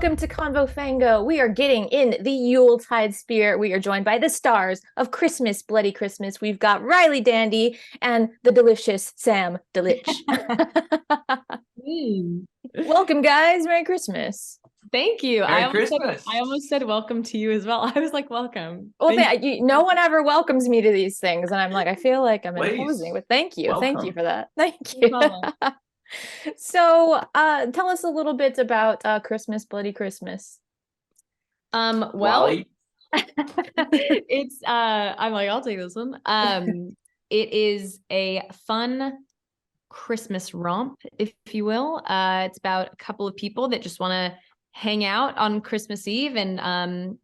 Welcome to Convo Fango. We are getting in the Yuletide spirit. We are joined by the stars of Christmas, Bloody Christmas. We've got Riley Dandy and the delicious Sam Delich. Welcome, guys. Merry Christmas. Thank you. Merry Christmas. I almost said welcome to you as well. I was like, welcome. Well, no one ever welcomes me to these things. And I'm like, I feel like I'm imposing, but thank you. Welcome. Thank you for that. Thank you. So tell us a little bit about Christmas, Bloody Christmas. Well, it's I'm like, I'll take this one. It is a fun Christmas romp, if you will. It's about a couple of people that just want to hang out on Christmas Eve and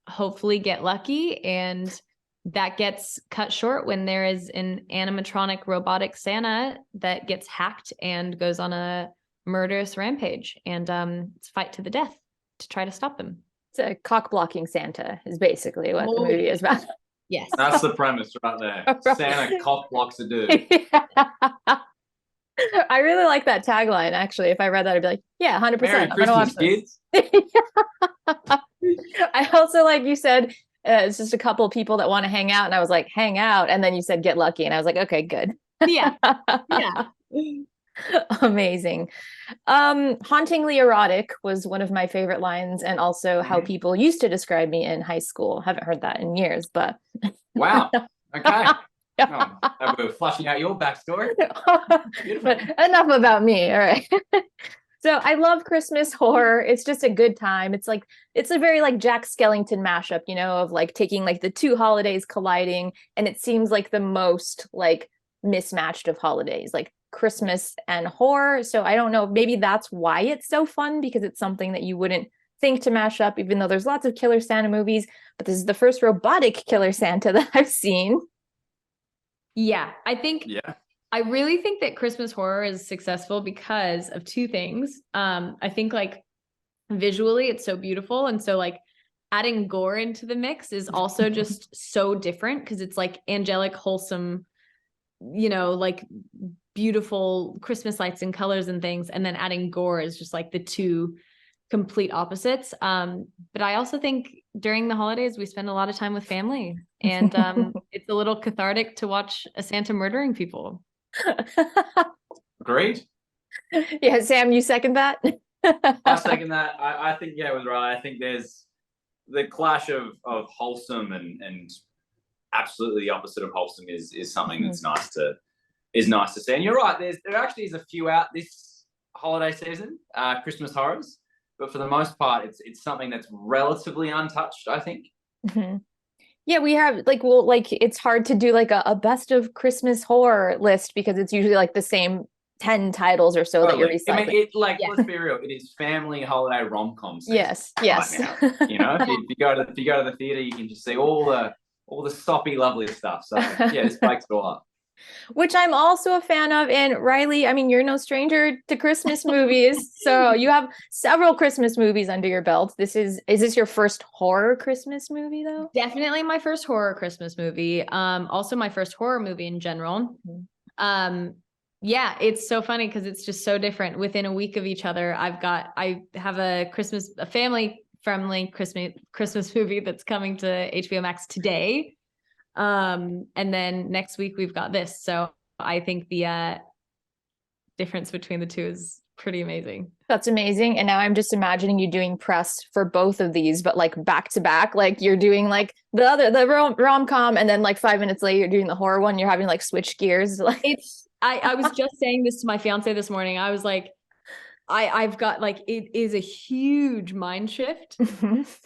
hopefully get lucky, and that gets cut short when there is an animatronic robotic Santa that gets hacked and goes on a murderous rampage, and it's fight to the death to try to stop him. It's a cock-blocking Santa is basically what the movie is about. Yes. That's the premise right there. Santa cock blocks a dude. I really like that tagline, actually. If I read that, I'd be like, yeah, 100%. Merry Christmas, kids. I also, like you said, it's just a couple of people that want to hang out. And I was like, hang out. And then you said, get lucky. And I was like, okay, good. Yeah. Yeah. Amazing. Hauntingly erotic was one of my favorite lines, and also how people used to describe me in high school. Haven't heard that in years, but wow. Okay. Oh, we're flushing out your backstory. But enough about me. All right. So I love Christmas horror. It's just a good time. It's like, it's a very like Jack Skellington mashup, you know, of like taking like the two holidays colliding, and it seems like the most like mismatched of holidays, like Christmas and horror. So I don't know, maybe that's why it's so fun, because it's something that you wouldn't think to mash up, even though there's lots of Killer Santa movies, but this is the first robotic Killer Santa that I've seen. Yeah, I really think that Christmas horror is successful because of two things. I think like visually it's so beautiful, and so like adding gore into the mix is also just so different, because it's like angelic, wholesome, you know, like beautiful Christmas lights and colors and things, and then adding gore is just like the two complete opposites. But I also think during the holidays we spend a lot of time with family, and it's a little cathartic to watch a Santa murdering people. Agreed. Yeah, Sam, you second that? I second that. I think, yeah, it was right. I think there's the clash of wholesome and absolutely the opposite of wholesome is something that's nice to see. And you're right, there actually is a few out this holiday season, Christmas horrors, but for the most part it's something that's relatively untouched, I think. Yeah, we have like, well, like it's hard to do like a best of Christmas horror list, because it's usually like the same 10 titles or so that you're recycling. I mean, let's be real, it is family holiday rom-coms. Yes. Right now. You know, if you go to the theater, you can just see all the soppy, lovely stuff. So yeah, this breaks it all up. Which I'm also a fan of. And Riley, I mean, you're no stranger to Christmas movies. So you have several Christmas movies under your belt. Is this your first horror Christmas movie though? Definitely my first horror Christmas movie. Also my first horror movie in general. Yeah, it's so funny because it's just so different within a week of each other. I have a family friendly Christmas movie that's coming to HBO Max today. And then next week we've got this. So I think the difference between the two is pretty amazing. That's amazing. And now I'm just imagining you doing press for both of these, but like back to back, like you're doing like the rom-com, and then like 5 minutes later you're doing the horror one. You're having like switch gears. Like I was just saying this to my fiance this morning. I was like, I've got like, it is a huge mind shift.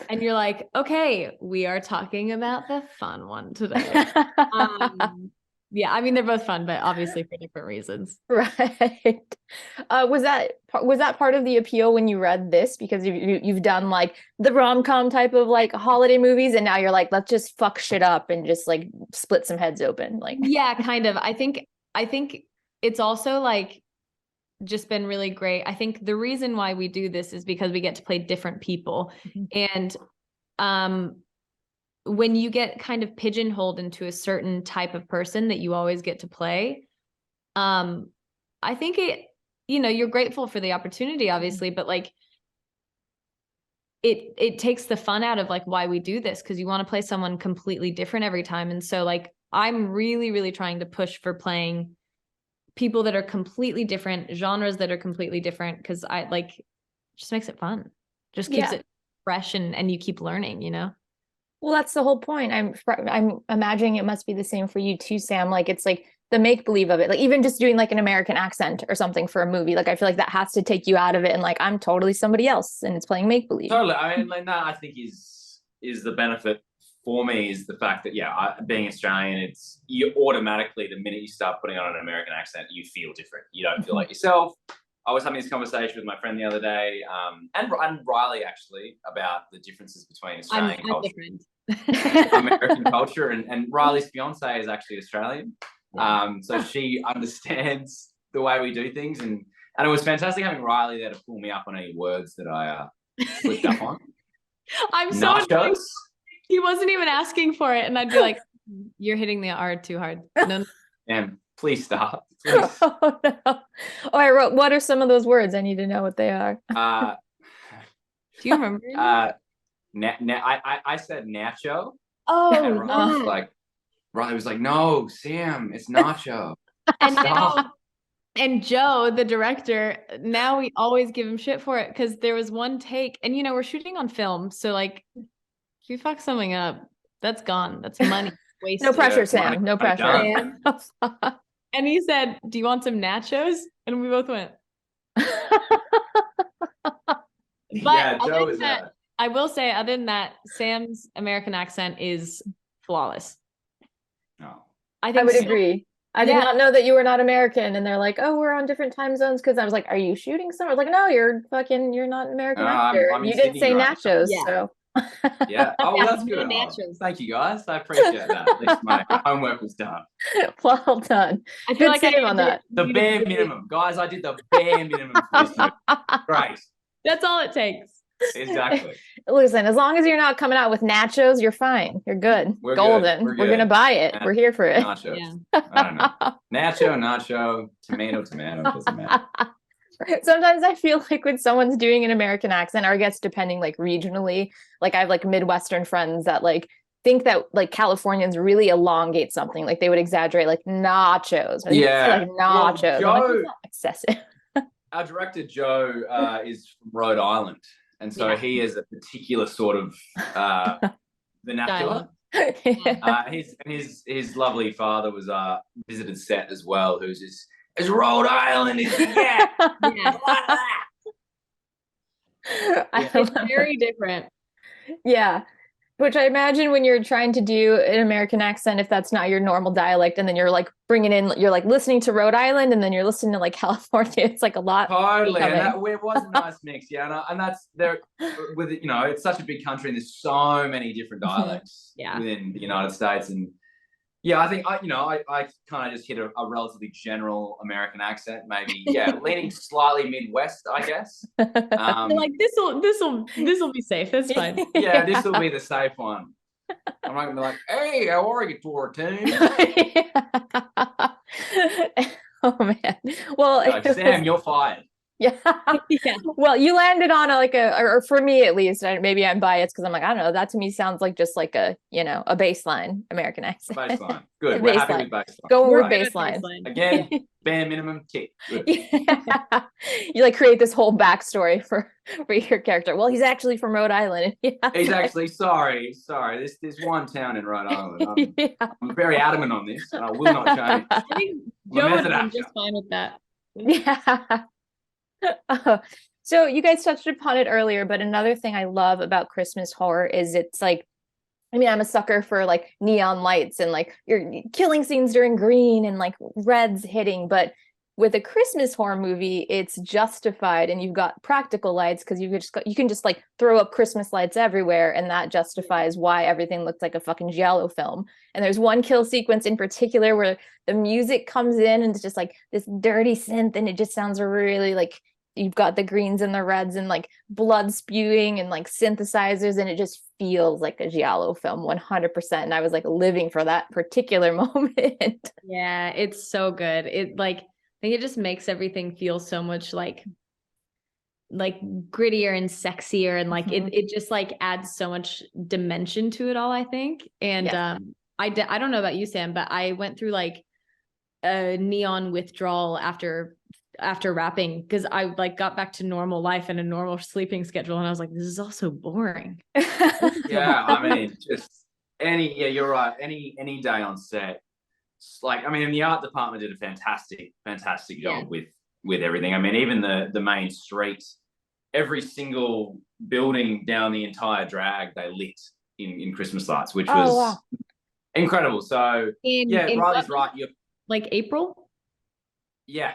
And you're like, okay, we are talking about the fun one today. Yeah, I mean, they're both fun, but obviously for different reasons. Right. Was that part of the appeal when you read this? Because you've done like the rom-com type of like holiday movies, and now you're like, let's just fuck shit up and just like split some heads open. Like, yeah, kind of. I think it's also like just been really great. I think the reason why we do this is because we get to play different people. And when you get kind of pigeonholed into a certain type of person that you always get to play, I think you're grateful for the opportunity, obviously, but like it takes the fun out of like why we do this, because you want to play someone completely different every time. And so like I'm really, really trying to push for playing people that are completely different, genres that are completely different, because I like just makes it fun. Just keeps it fresh and you keep learning, you know? Well, that's the whole point. I'm imagining it must be the same for you too, Sam. Like it's like the make believe of it. Like even just doing like an American accent or something for a movie. Like I feel like that has to take you out of it and like I'm totally somebody else and it's playing make believe. Totally. I mean, like that I think is the benefit for me, is the fact that being Australian, it's you automatically, the minute you start putting on an American accent, you feel different. You don't feel like yourself. I was having this conversation with my friend the other day, and Riley actually, about the differences between Australian culture, American culture, and Riley's fiance is actually Australian, so she understands the way we do things, and it was fantastic having Riley there to pull me up on any words that I slipped up on. I'm so nachos. He wasn't even asking for it, and I'd be like, "You're hitting the R too hard." No. And please stop. Please. Oh no! Oh, I wrote. What are some of those words? I need to know what they are. Do you remember? I said nacho. Oh, and Riley was like, "No, Sam, it's nacho." And Joe, the director, now we always give him shit for it, because there was one take, and we're shooting on film, so like, if you fuck something up, that's gone. That's money wasted. No pressure, Sam. No pressure. And he said, "Do you want some nachos?" And we both went. But Joe is that. I will say, other than that, Sam's American accent is flawless. No, I would agree. I did not know that you were not American, and they're like, "Oh, we're on different time zones." Because I was like, "Are you shooting somewhere?" I was like, "No, you're not an American actor. I'm you didn't say nachos, so." Yeah. Oh, well, that's good. Thank you, guys. I appreciate that. At least my homework was done. Well done. I feel like save on that. The bare minimum, guys. I did the bare minimum for this movie. Great. That's all it takes. Exactly. Listen, as long as you're not coming out with nachos, you're fine. You're good. We're golden. Good. We're gonna buy it. We're here for it. Nachos. Yeah. I don't know. Nacho, tomato, doesn't matter. Sometimes I feel like when someone's doing an American accent, or I guess depending like regionally, like I have like Midwestern friends that like think that like Californians really elongate something, like they would exaggerate like nachos. Like nachos. Well, Joe, like, excessive. Our director Joe is from Rhode Island, and so he is a particular sort of vernacular. His lovely father was visited set as well, who's just as Rhode Island as you get. It's very different. Yeah. Which I imagine when you're trying to do an American accent, if that's not your normal dialect, and then you're like bringing in, you're like listening to Rhode Island, and then you're listening to like California, it's like a lot. Totally, and it was a nice mix, and that's there with it's such a big country, and there's so many different dialects within the United States, and I think I kind of just hit a relatively general American accent, maybe leaning slightly Midwest, I guess. Like this will be safe. That's fine. Yeah, this will be the safe one. I'm not gonna be like, "Hey, how are you, tour team?" Oh man. Well, Sam, you're fired. Yeah. Well, you landed on or for me at least, maybe I'm biased because I'm like, I don't know, that to me sounds like just like a baseline American accent. Baseline. Good. We're happy with baseline. Go with baseline. Again, bare minimum tick. Good. Yeah. You like create this whole backstory for your character. Well, he's actually from Rhode Island. He's actually sorry. There's one town in Rhode Island. I'm very adamant on this, and I will not change. I think Joe would have been just fine with that. Yeah. So you guys touched upon it earlier, but another thing I love about Christmas horror is it's like, I mean, I'm a sucker for like neon lights and like your killing scenes during green and like reds hitting, but with a Christmas horror movie, it's justified, and you've got practical lights because you can just like throw up Christmas lights everywhere, and that justifies why everything looks like a fucking giallo film. And there's one kill sequence in particular where the music comes in and it's just like this dirty synth, and it just sounds really like you've got the greens and the reds and like blood spewing and like synthesizers, and it just feels like a giallo film 100%. And I was like living for that particular moment. Yeah, it's so good. It like, I think it just makes everything feel so much like like grittier and sexier, and like it just like adds so much dimension to it all, I think. And I don't know about you, Sam, but I went through like a neon withdrawal after wrapping, because I like got back to normal life and a normal sleeping schedule, and I was like, this is all so boring. Yeah, I mean, just you're right. Any day on set, like, I mean, the art department did a fantastic job with everything. I mean, even the main street, every single building down the entire drag, they lit in Christmas lights, which was incredible. So Riley's right. You're like April. Yeah.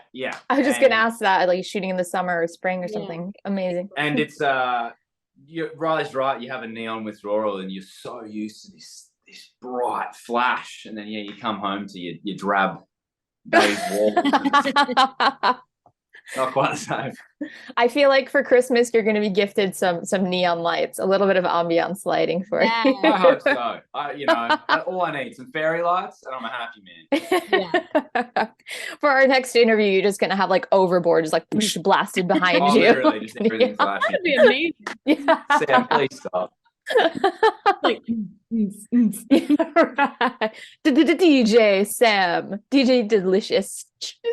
I was just gonna ask that, like shooting in the summer or spring or something. Amazing. And it's Riley's right. You have a neon withdrawal, and you're so used to this bright flash, and then you come home to your drab beige wall. Not quite the same. I feel like for Christmas you're going to be gifted some neon lights, a little bit of ambiance lighting for you. I hope so. All I need, some fairy lights, and I'm a happy man. For our next interview, you're just going to have like overboard, just like whoosh, blasted behind you. Literally, just everything flashing. That'd be amazing. Yeah. Sam, please stop. Like, DJ Sam, DJ Delicious.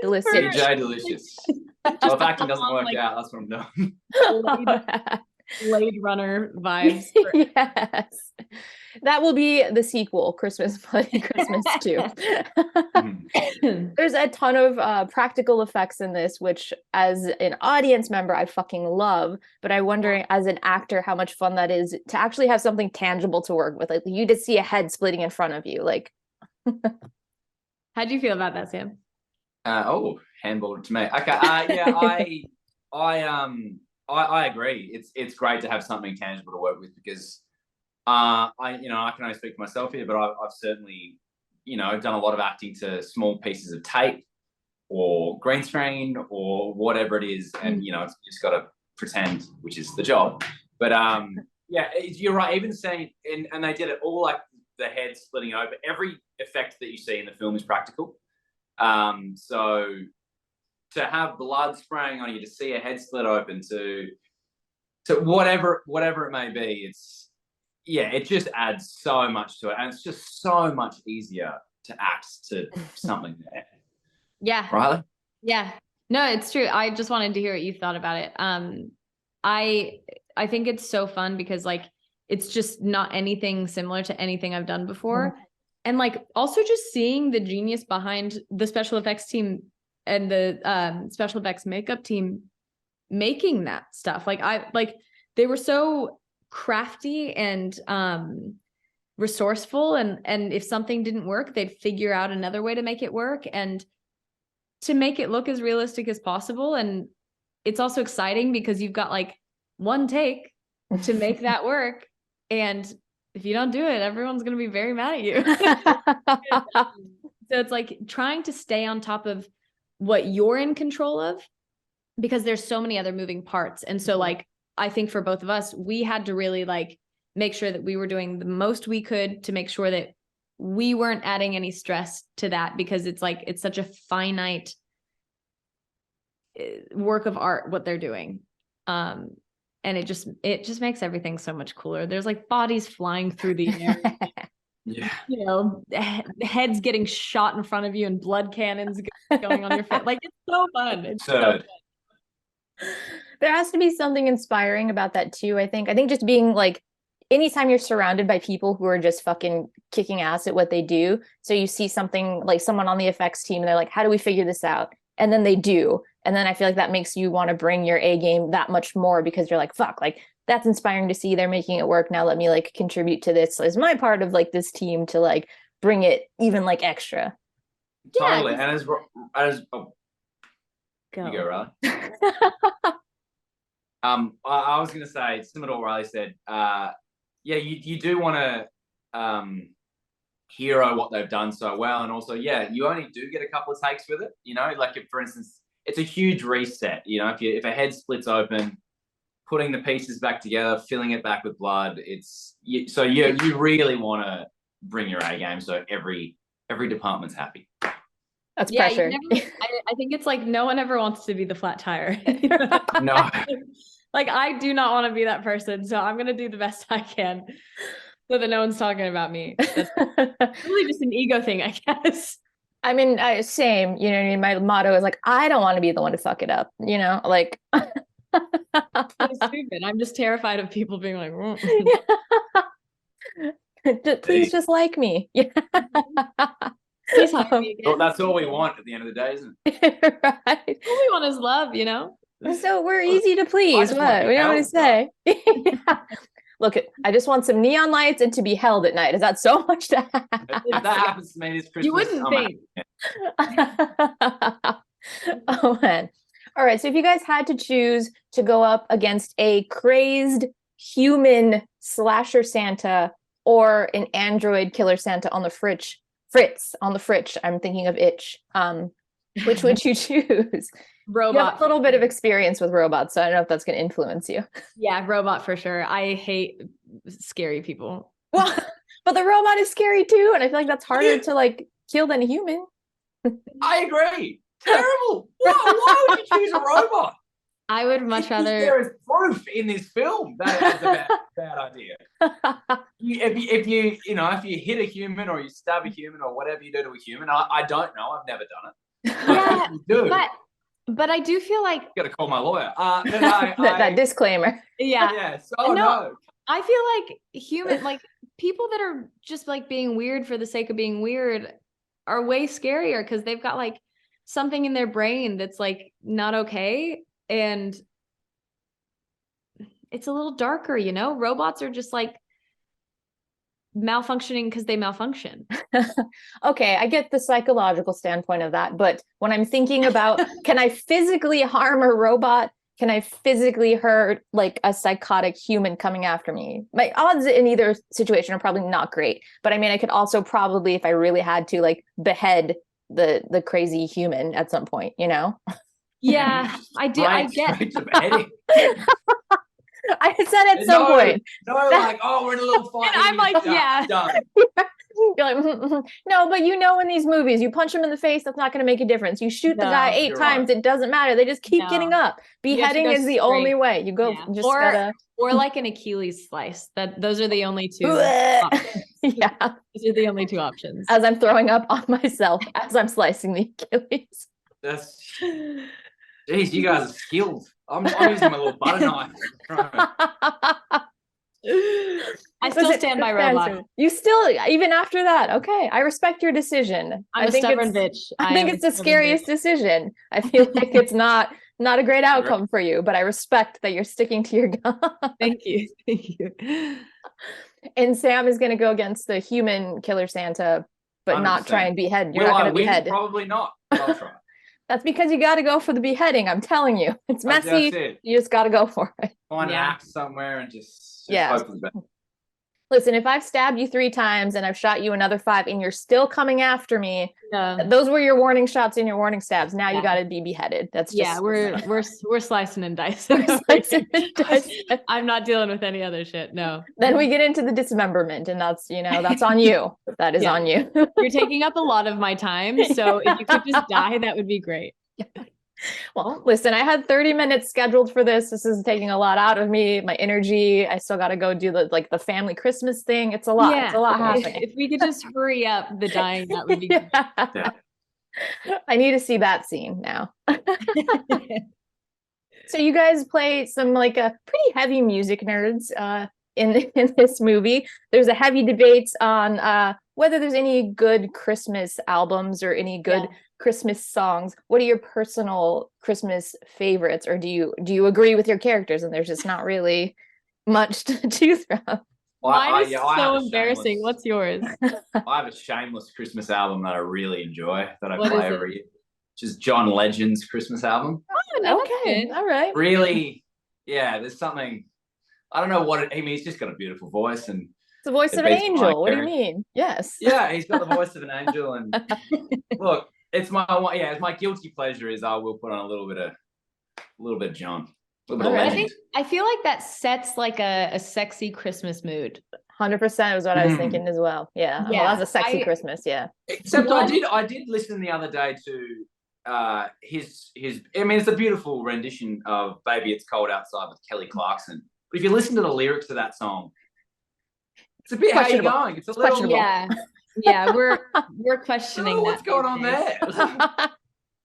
DJ Delicious. Well, if acting doesn't work out, that's what I'm doing. Blade Runner vibes. Yes. That will be the sequel, Christmas Bloody Christmas 2. There's a ton of practical effects in this, which as an audience member, I fucking love. But I wonder, as an actor, how much fun that is to actually have something tangible to work with. Like you just see a head splitting in front of you. Like, how'd you feel about that, Sam? Handballed to me. Okay. I agree. It's great to have something tangible to work with, because I can only speak for myself here, but I've certainly, done a lot of acting to small pieces of tape or green screen or whatever it is. And, you just got to pretend, which is the job. But you're right. Even saying, and they did it all, like the head splitting open. Every effect that you see in the film is practical. So to have blood spraying on you, to see a head split open, to whatever it may be, it just adds so much to it, and it's just so much easier to act to something there. Yeah. Riley? Yeah. No, it's true. I just wanted to hear what you thought about it. I think it's so fun because like it's just not anything similar to anything I've done before. And like also just seeing the genius behind the special effects team and the special effects makeup team making that stuff. Like they were so crafty and resourceful, and if something didn't work, they'd figure out another way to make it work and to make it look as realistic as possible. And it's also exciting because you've got like one take to make that work, and if you don't do it, everyone's going to be very mad at you. So it's like trying to stay on top of what you're in control of, because there's so many other moving parts. And so like I think for both of us, we had to really like make sure that we were doing the most we could to make sure that we weren't adding any stress to that, because it's like it's such a finite work of art what they're doing. And it just makes everything so much cooler. There's like bodies flying through the air. Yeah. Heads getting shot in front of you and blood cannons going on your face. Like it's so fun. It's so fun. There has to be something inspiring about that too. I think just being like, anytime you're surrounded by people who are just fucking kicking ass at what they do, so you see something like someone on the effects team and they're like, how do we figure this out? And then they do. And then I feel like that makes you want to bring your A game that much more, because you're like, fuck, like that's inspiring to see. They're making it work. Now let me like contribute to this as my part of like this team to like bring it even like extra. Totally. Yeah, and as go. You go, Riley. I was going to say, similar to what Riley said, you do want to hero what they've done so well. And also, you only do get a couple of takes with it. Like if, for instance, it's a huge reset. If a head splits open, putting the pieces back together, filling it back with blood, you really want to bring your A game so every department's happy. That's Yeah, pressure. I think it's like no one ever wants to be the flat tire. No. Like I do not want to be that person, so I'm gonna do the best I can so that no one's talking about me. That's really just an ego thing, I guess. I mean, same, you know what I mean? My motto is like, I don't want to be the one to fuck it up, you know, like. So stupid. I'm just terrified of people being like, please just like me. Yeah. please hire me again. Well, that's all we want at the end of the day, isn't it? Right. All we want is love, you know? So we're easy to please. just wanna What? be We don't want to held, say. Yeah. Look, I just want some neon lights and to be held at night. Is that so much to If that happens to me this Christmas, You wouldn't think. Oh man. All right. So if you guys had to choose to go up against a crazed human slasher Santa or an android killer Santa on the Fritz on the fritz, I'm thinking of Itch. Which would you choose? Robot. You have a little bit of experience with robots, so I don't know if that's going to influence you. Yeah, robot for sure. I hate scary people. Well, but the robot is scary too, and I feel like that's harder to like kill than a human. I agree. Terrible. Why would you choose a robot? I would much rather. There is proof in this film that it's a bad idea. If you hit a human or you stab a human or whatever you do to a human, I don't know. I've never done it. Yeah, you do. But I do feel like Got to call my lawyer. That disclaimer. yeah. Yes. Oh no. I feel like human, like people that are just like being weird for the sake of being weird are way scarier because they've got like something in their brain that's like not okay. And it's a little darker, you know? Robots are just like malfunctioning because they malfunction. Okay, I get the psychological standpoint of that, but when I'm thinking about can I physically harm a robot? Can I physically hurt like a psychotic human coming after me? My odds in either situation are probably not great, but I mean, I could also probably, if I really had to, like behead the crazy human at some point, you know? Yeah, I do. I get. Straight to beheading. I said at some point. No, like, oh, we're in a little fight. And I'm like, yeah. Done. You're like, no, but you know, in these movies, you punch them in the face, that's not going to make a difference. You shoot the guy 8 times, it doesn't matter. They just keep getting up. Beheading is the only way. You go, just gotta. Or like an Achilles slice. Those are the only two. Yeah, those are the only 2 options. As I'm throwing up on myself as I'm slicing the Achilles. That's. Jeez, you guys are skilled. I'm using my little butter knife. I still stand by robot. You still, even after that, okay. I respect your decision. I'm a stubborn bitch. I think it's the scariest decision. I feel like it's not a great outcome for you, but I respect that you're sticking to your gun. Thank you. Thank you. And Sam is going to go against the human killer Santa, but 100%. Not try and behead. You're not going to behead. Probably not. But I'll try. That's because you got to go for the beheading. I'm telling you, it's messy. You just got to go for it. Find an axe somewhere and just yeah. hope for the best. Listen, if I've stabbed you 3 times and I've shot you another 5 and you're still coming after me, those were your warning shots and your warning stabs. Now you got to be beheaded. That's just we're slicing and dicing. I'm not dealing with any other shit. No. Then we get into the dismemberment, and that's on you. That is on you. You're taking up a lot of my time, so if you could just die, that would be great. Well, listen, I had 30 minutes scheduled for this. This is taking a lot out of me, my energy. I still got to go do the family Christmas thing. It's a lot. Yeah. It's a lot happening. If we could just hurry up the dying, that would be great. Yeah. I need to see that scene now. So you guys play some like a pretty heavy music nerds in this movie. There's a heavy debate on whether there's any good Christmas albums or any good Christmas songs. What are your personal Christmas favorites, or do you agree with your characters and there's just not really much to choose from? Well, mine is so embarrassing. What's yours? I have a shameless Christmas album that I really enjoy that I play every year, which is John Legend's Christmas album. Oh, no, okay, all right. Really, yeah. There's something, I don't know what he's just got a beautiful voice, and it's the voice of an angel. What do you mean? Yes. Yeah, he's got the voice of an angel, and look. It's my guilty pleasure is I will put on a little bit of John. I feel like that sets like a sexy Christmas mood. 100% was what I was thinking as well. Yeah. Well, that was a sexy Christmas. Yeah. Except I did listen the other day to his I mean, it's a beautiful rendition of Baby It's Cold Outside with Kelly Clarkson. But if you listen to the lyrics to that song, it's a bit how you going. It's a little yeah. We're questioning what's going on there.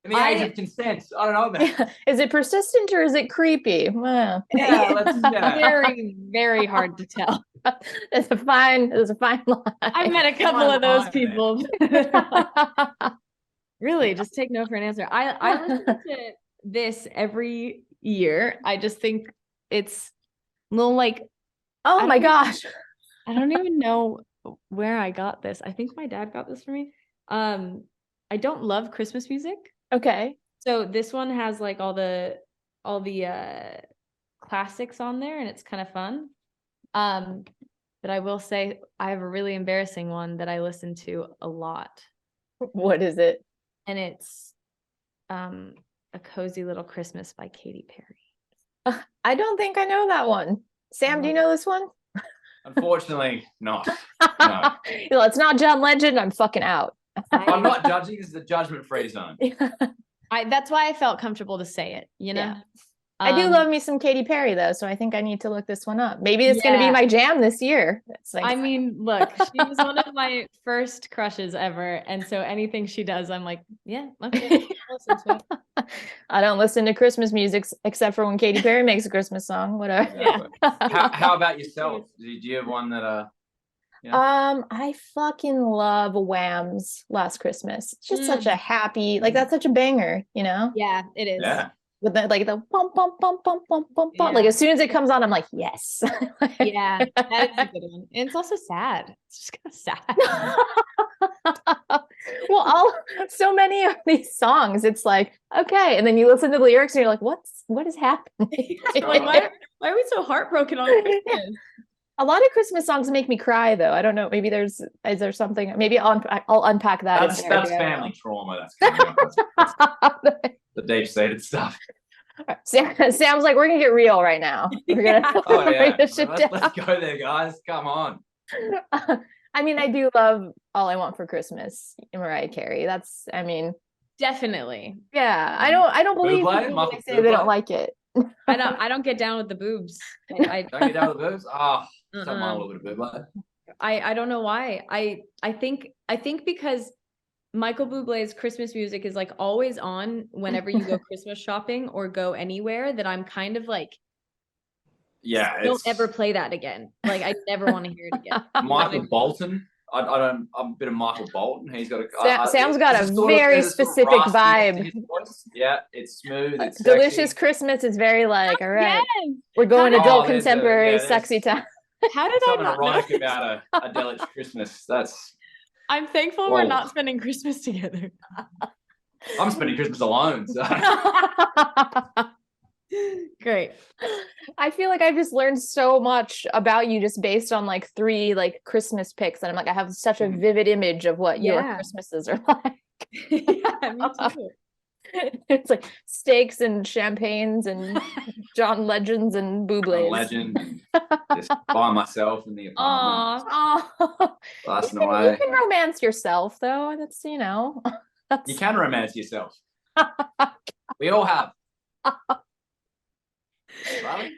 In the age of consent, I don't know about Is it persistent or is it creepy? Well, very, very hard to tell. There's a fine line. I've met a couple of those people. Really, just take no for an answer. I listen to this every year. I just think it's a little like, oh my gosh. I don't even know where I got this. I think my dad got this for me. I don't love Christmas music. Okay. So this one has like all the classics on there, and it's kind of fun. But I will say I have a really embarrassing one that I listen to a lot. What is it? And it's A Cozy Little Christmas by Katy Perry. I don't think I know that one. Sam, do you know this one? Unfortunately, not. No. It's not John Legend. I'm fucking out. I'm not judging. This is a judgment-free zone. That's why I felt comfortable to say it, you know? Yeah. I do love me some Katy Perry though, so I think I need to look this one up. Maybe it's going to be my jam this year. It's like, I mean, look, she was one of my first crushes ever, and so anything she does, I'm like, yeah, okay, I'll listen to it. I don't listen to Christmas music except for when Katy Perry makes a Christmas song. Whatever. Yeah. How about yourself? Do you have one that I fucking love Wham's Last Christmas. It's just such a happy, like that's such a banger, you know? Yeah, it is. Yeah. With the bum bum bum bum bum bum bum. Like as soon as it comes on, I'm like, yes. Yeah, that is a good one. And it's also sad. It's just kind of sad. Well, so many of these songs, it's like, okay, and then you listen to the lyrics and you're like, what is happening? Like, why are we so heartbroken on Christmas? A lot of Christmas songs make me cry though. I don't know. Maybe is there something? Maybe I'll unpack that. That's family trauma. That's coming up. That's the deep-seated stuff. Sam's like, we're gonna get real right now. We're gonna let's go there, guys. Come on. I mean, I do love All I Want for Christmas, Mariah Carey. That's, I mean, definitely. Yeah, I don't believe people when they say they don't like it. I don't get down with the boobs. I don't get down with the boobs. Don't mind a little bit of boob. I don't know why. I think because Michael Bublé's Christmas music is like always on whenever you go Christmas shopping or go anywhere, that I'm kind of like, don't ever play that again. Like I never want to hear it again. Michael Bolton. I'm a bit of Michael Bolton. He's got Sam's got a very specific vibe. Yeah, it's smooth. It's Delicious Christmas is very like, all right, we're going adult contemporary sexy time. How did I not erotic know about a Delich Christmas? I'm thankful we're not spending Christmas together. I'm spending Christmas alone. So. Great. I feel like I've just learned so much about you just based on like 3 like Christmas picks, and I'm like, I have such a vivid image of what your Christmases are like. Yeah, me too. It's like steaks and champagnes and John Legends and Bublé's. Legend, just by myself in the apartment. Blasting away. You can romance yourself, though. That's, you know. You can romance yourself. We all have. Right?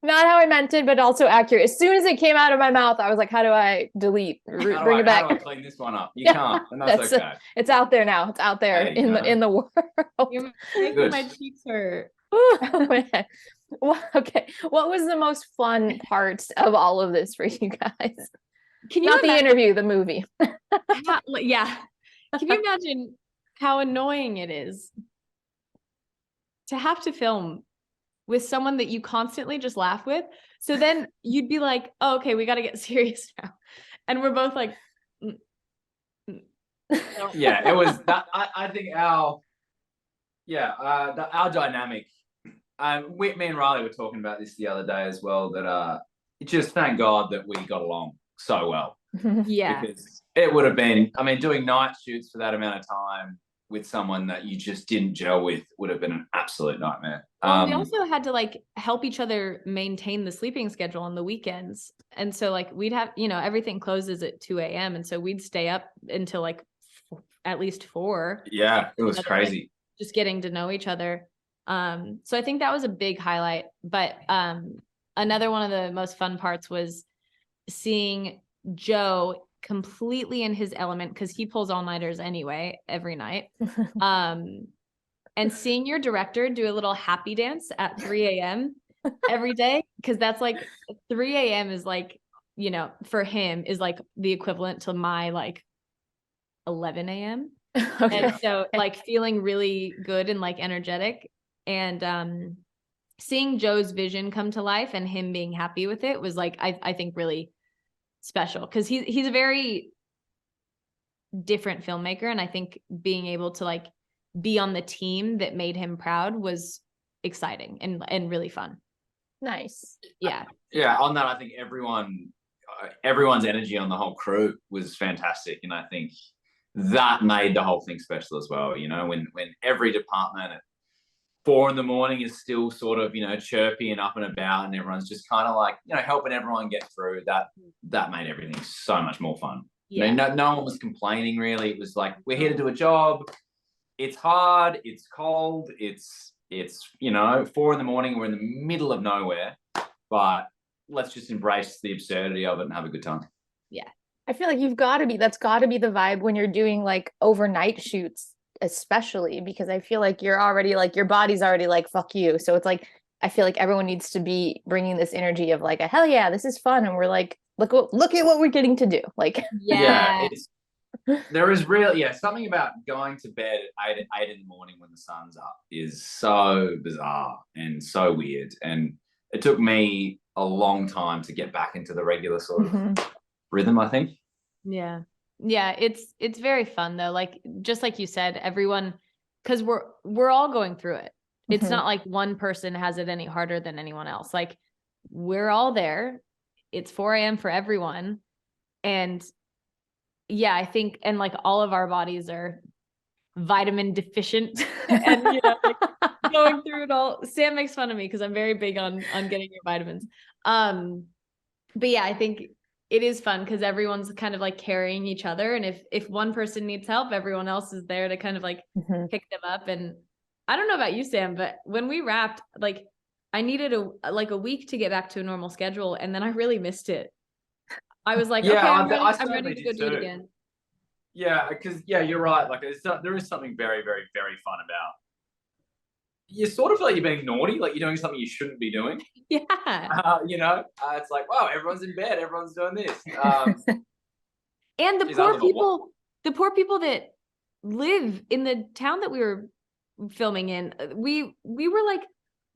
Not how I meant it, but also accurate. As soon as it came out of my mouth, I was like, how do I delete? Bring it back. How do I clean this one up? You can't. And that's okay. It's out there now. It's out there in the world. You're making my cheeks hurt. Okay. What was the most fun part of all of this for you guys? Can you Not the interview, the movie. Yeah. Can you imagine how annoying it is to have to film with someone that you constantly just laugh with? So then you'd be like, oh, okay, we got to get serious now. And we're both like, yeah, it was that. I think our dynamic, me and Riley were talking about this the other day as well, that just thank God that we got along so well. Yeah. Because it would have been, I mean, doing night shoots for that amount of time with someone that you just didn't gel with would have been an absolute nightmare. Well, we also had to like help each other maintain the sleeping schedule on the weekends. And so like we'd have, you know, everything closes at 2 a.m. And so we'd stay up until like at least 4. Yeah, it was together, like, crazy. just getting to know each other. So I think that was a big highlight. But another one of the most fun parts was seeing Joe completely in his element, because he pulls all-nighters anyway every night. And seeing your director do a little happy dance at 3 a.m. every day, because that's like 3 a.m. is like, you know, for him is like the equivalent to my like 11 a.m. Okay. And so like feeling really good and like energetic, and seeing Joe's vision come to life and him being happy with it was like, I think really special, because he's a very different filmmaker. And I think being able to like be on the team that made him proud was exciting and really fun. Nice. Yeah. Yeah, on that, I think everyone's energy on the whole crew was fantastic, and I think that made the whole thing special as well. You know, when every department at 4 a.m. is still sort of, you know, chirpy and up and about, and everyone's just kind of like, you know, helping everyone get through that made everything so much more fun. Yeah. You know, no one was complaining really. It was like, we're here to do a job. It's hard, it's cold, it's you know, 4 a.m, we're in the middle of nowhere, but let's just embrace the absurdity of it and have a good time. Yeah. I feel like that's got to be the vibe when you're doing like overnight shoots, especially because I feel like you're already like, your body's already like, fuck you. So it's like, I feel like everyone needs to be bringing this energy of like, a hell yeah, this is fun. And we're like, look at what we're getting to do. Like, Yeah. There is really, something about going to bed at 8 in the morning when the sun's up is so bizarre and so weird. And it took me a long time to get back into the regular sort of rhythm, I think. Yeah. Yeah. It's very fun though. Like, just like you said, everyone, because we're all going through it. It's not like one person has it any harder than anyone else. Like, we're all there. It's 4 a.m. for everyone. And yeah, I think, and like all of our bodies are vitamin deficient and, you know, like going through it all. Sam makes fun of me because I'm very big on getting your vitamins. But yeah, I think it is fun because everyone's kind of like carrying each other. And if one person needs help, everyone else is there to kind of like pick them up. And I don't know about you, Sam, but when we wrapped, like I needed a week to get back to a normal schedule. And then I really missed it. I was like, okay, I'm ready to go do it again. Yeah, because you're right. Like, there is something very, very, very fun about. You sort of feel like you're being naughty, like you're doing something you shouldn't be doing. Yeah. You know, it's like, wow, everyone's in bed, everyone's doing this. And the poor people that live in the town that we were filming in, we were like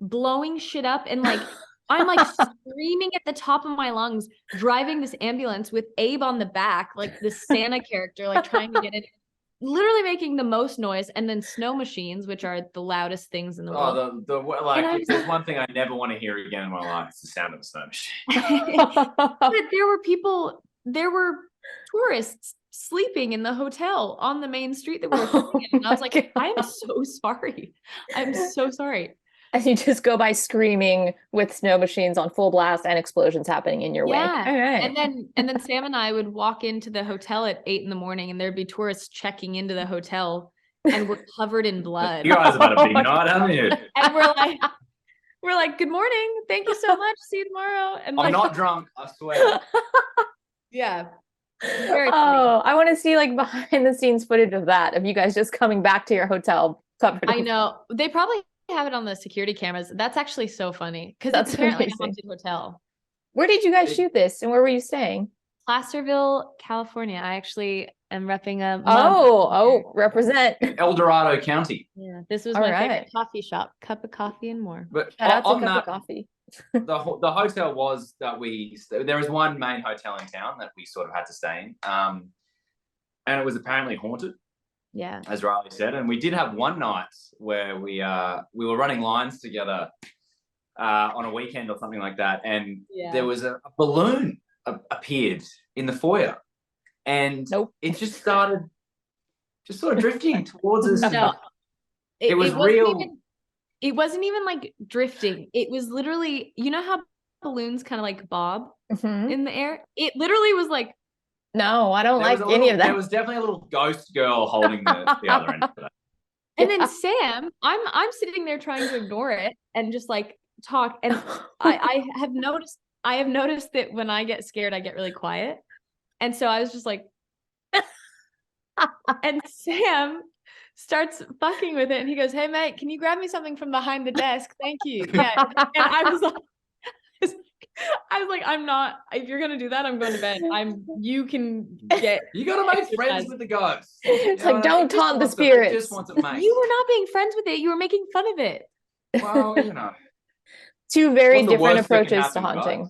blowing shit up and like I'm like screaming at the top of my lungs, driving this ambulance with Abe on the back, like this Santa character, like trying to get in, literally making the most noise. And then snow machines, which are the loudest things in the world. If there's one thing I never want to hear again in my life, it's the sound of a snow machine. But there were tourists sleeping in the hotel on the main street that we were filming in. And I was like, I am so sorry. I'm so sorry. And you just go by screaming with snow machines on full blast and explosions happening in your wake. All right. And then Sam and I would walk into the hotel at 8 a.m. and there'd be tourists checking into the hotel and we're covered in blood. You guys have had a big night, haven't you? And we're like, good morning. Thank you so much. See you tomorrow. And I'm not drunk, I swear. Yeah. Very funny. Oh, I want to see like behind the scenes footage of that, of you guys just coming back to your hotel covered. I know. They probably have it on the security cameras. That's actually so funny because That's it's apparently amazing. a haunted hotel. Where did you guys shoot this and where were you staying? Placerville, California. I actually am repping a represent El Dorado County. Yeah, this was my favorite coffee shop. Cup of coffee and more. But shout out to on Cup that, of Coffee. the hotel was that there was one main hotel in town that we sort of had to stay in, and it was apparently haunted. Yeah, as Riley said, and we did have one night where we were running lines together on a weekend or something like that, and there was a balloon appeared in the foyer, and it just started just sort of drifting towards us. No, It was wasn't real. It wasn't even like drifting. It was literally, you know how balloons kind of like bob Mhm. in the air? It literally was like, No, I don't There like was a any little- of that. There was definitely a little ghost girl holding the other end of that. and then Sam, I'm sitting there trying to ignore it and just like talk. And I have noticed that when I get scared, I get really quiet. And so I was just like, and Sam starts fucking with it and he goes, "Hey mate, can you grab me something from behind the desk? Thank you." Yeah. And I was like, I'm not, if you're gonna do that, I'm going to bed. You can get You gotta make friends with the ghosts. It's You know like, what I mean? don't It just taunt the wants a- it spirits. just wants a mate. you were not being friends with it. You were making fun of it. Well, you know. Two very What's the different worst that can approaches to happen,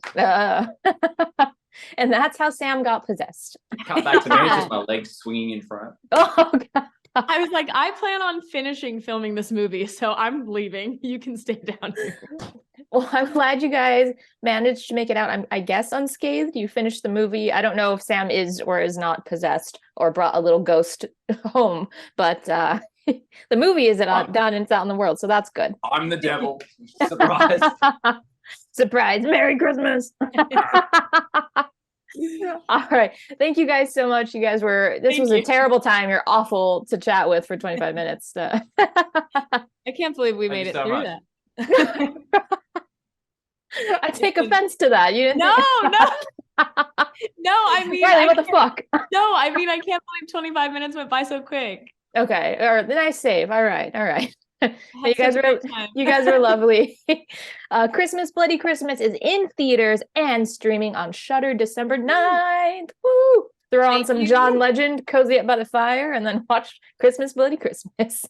haunting. And that's how Sam got possessed. Cut back to me, it's just my legs swinging in front. Oh, God. I was like, I plan on finishing filming this movie, so I'm leaving. You can stay down here. Well, I'm glad you guys managed to make it out. I guess unscathed. You finished the movie. I don't know if Sam is or is not possessed or brought a little ghost home, but the movie is done and it's out in the world, so that's good. I'm the devil. Surprise. Surprise. Merry Christmas. All right. Thank you guys so much. You guys this was a terrible time. You're awful to chat with for 25 minutes. I can't believe we made it through that. I take offense to that. You didn't No, I mean, Riley, what the fuck? No, I mean, I can't believe 25 minutes went by so quick. Okay. Or nice save. All right. You guys such a were great time. you guys were lovely. Christmas Bloody Christmas is in theaters and streaming on Shudder December 9th. Woo! Throw on Thank some you. John Legend, cozy up by the fire, and then watch Christmas Bloody Christmas.